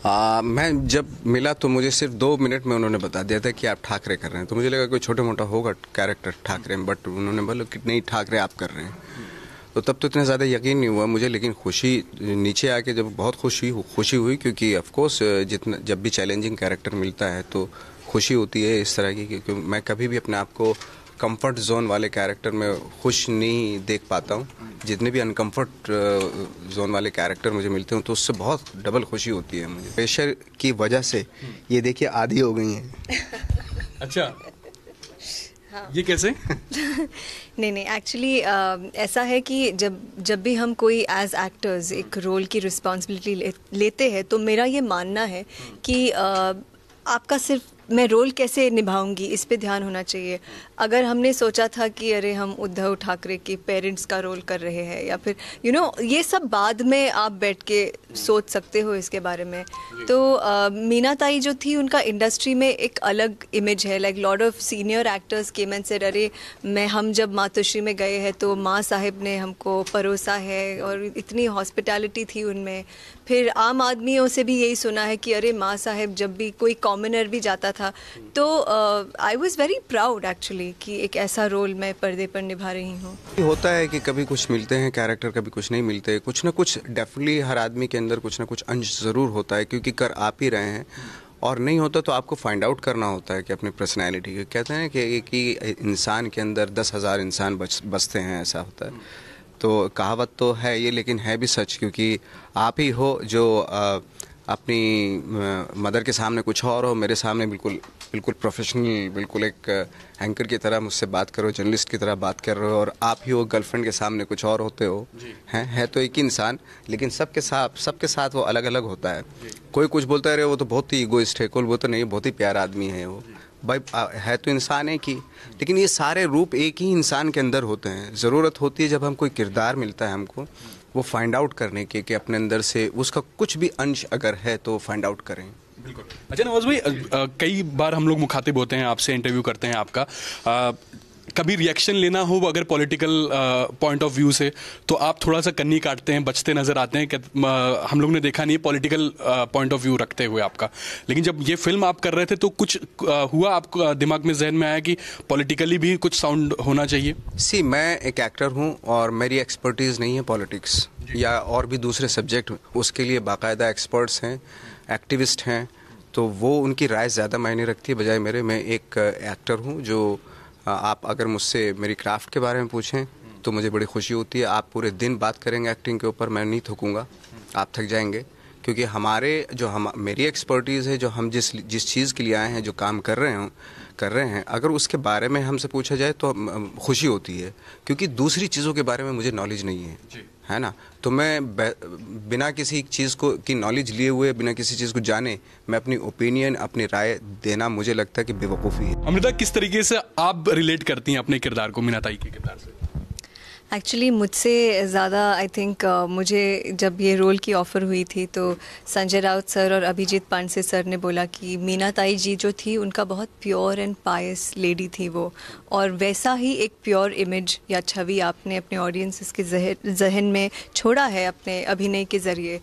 मैं जब मिला तो मुझे सिर्फ 2 मिनट में उन्होंने बता दिया था कि आप ठाकरे कर रहे हैं, तो मुझे लगा कोई छोटा मोटा होगा कैरेक्टर ठाकरे में, बट उन्होंने बोला कि नहीं ठाकरे आप कर रहे हैं। तो तब तो इतना ज़्यादा यकीन नहीं हुआ मुझे, लेकिन खुशी नीचे आके जब बहुत खुशी हुई, क्योंकि ऑफ कोर्स जितना जब भी चैलेंजिंग कैरेक्टर मिलता है तो खुशी होती है इस तरह की, क्योंकि मैं कभी भी अपने आप को कंफर्ट जोन वाले कैरेक्टर में खुश नहीं देख पाता हूँ। जितने भी अनकंफर्ट जोन वाले कैरेक्टर मुझे मिलते हैं तो उससे बहुत डबल खुशी होती है मुझे। प्रेशर की वजह से ये देखिए आधी हो गई हैं। अच्छा, हाँ। ये कैसे? नहीं एक्चुअली ऐसा है कि जब भी हम कोई एज एक्टर्स एक रोल की रिस्पॉन्सिबिलिटी लेते हैं तो मेरा ये मानना है कि आपका सिर्फ मैं रोल कैसे निभाऊंगी इस पे ध्यान होना चाहिए। अगर हमने सोचा था कि अरे हम उद्धव ठाकरे के पेरेंट्स का रोल कर रहे हैं या फिर ये सब बाद में आप बैठ के सोच सकते हो इसके बारे में। तो मीना ताई जो थी उनका इंडस्ट्री में एक अलग इमेज है। Like lot of senior actors came and said अरे हम जब मातोश्री में गए हैं तो माँ साहिब ने हमको परोसा है और इतनी हॉस्पिटैलिटी थी उनमें। फिर आम आदमियों से भी यही सुना है कि अरे माँ साहिब जब भी कोई कॉमनर भी जाता था तो I was very proud actually कि एक ऐसा रोल मैं पर्दे पर निभा रही हूँ। होता है कि कभी कुछ मिलते हैं कैरेक्टर, कभी कुछ नहीं मिलते। कुछ ना कुछ डेफिनेटली हर आदमी के अंदर कुछ ना कुछ अंश ज़रूर होता है, क्योंकि कर आप ही रहे हैं, और नहीं होता तो आपको फाइंड आउट करना होता है कि अपनी पर्सनैलिटी। कहते हैं कि इंसान के अंदर 10,000 इंसान बसते हैं, ऐसा होता है। तो कहावत तो है ये, लेकिन है भी सच, क्योंकि आप ही हो जो अपनी मदर के सामने कुछ और हो, मेरे सामने बिल्कुल प्रोफेशनल, बिल्कुल एक एंकर की तरह मुझसे बात करो, जर्नलिस्ट की तरह बात कर रहे हो, और आप ही हो गर्लफ्रेंड के सामने कुछ और होते हो। है तो एक ही इंसान, लेकिन सबके साथ वो अलग अलग होता है। कोई कुछ बोलता है, वो तो बहुत ही ईगोइस्ट है, कोई बोलता नहीं बहुत ही प्यारा आदमी है वो। भाई है तो इंसान एक ही, लेकिन ये सारे रूप एक ही इंसान के अंदर होते हैं। ज़रूरत होती है जब हम कोई किरदार मिलता है हमको, वो फाइंड आउट करने के कि अपने अंदर से उसका कुछ भी अंश अगर है तो फाइंड आउट करें। बिल्कुल। अच्छा नवाज भाई, कई बार हम लोग मुखातिब होते हैं आपसे, इंटरव्यू करते हैं आपका, कभी रिएक्शन लेना हो अगर पॉलिटिकल पॉइंट ऑफ व्यू से, तो आप थोड़ा सा कन्नी काटते हैं, बचते नजर आते हैं। हम लोग ने देखा नहीं है पॉलिटिकल पॉइंट ऑफ व्यू रखते हुए आपका, लेकिन जब ये फिल्म आप कर रहे थे तो कुछ हुआ आपको दिमाग में, जहन में आया कि पॉलिटिकली भी कुछ साउंड होना चाहिए? मैं एक एक्टर हूँ और मेरी एक्सपर्टीज़ नहीं है पॉलिटिक्स या और भी दूसरे सब्जेक्ट। उसके लिए बाकायदा एक्सपर्ट्स हैं, एक्टिविस्ट हैं, तो वो उनकी राय ज़्यादा मायने रखती है बजाय मेरे। मैं एक एक्टर हूँ जो आप अगर मुझसे मेरी क्राफ्ट के बारे में पूछें तो मुझे बड़ी खुशी होती है। आप पूरे दिन बात करेंगे एक्टिंग के ऊपर, मैं नहीं थकूंगा, आप थक जाएंगे, क्योंकि मेरी एक्सपर्टीज़ है, जो हम जिस चीज़ के लिए आए हैं, जो काम कर रहे हैं, अगर उसके बारे में हमसे पूछा जाए तो खुशी होती है, क्योंकि दूसरी चीज़ों के बारे में मुझे नॉलेज नहीं है ना। तो मैं बिना किसी चीज़ की नॉलेज लिए हुए, बिना किसी चीज़ को जाने, मैं अपनी ओपिनियन, अपनी राय देना मुझे लगता है कि बेवकूफ़ी है। अमृता, किस तरीके से आप रिलेट करती हैं अपने किरदार को मीना ताई के किरदार से? एक्चुअली मुझसे ज़्यादा आई थिंक मुझे जब ये रोल की ऑफ़र हुई थी तो संजय राउत सर और अभिजीत पांडे सर ने बोला कि मीना ताई जी जो थी उनका बहुत प्योर एंड पायस लेडी थी वो, और वैसा ही एक प्योर इमेज या छवि आपने अपने ऑडियंसेस के जहन में छोड़ा है अपने अभिनय के ज़रिए।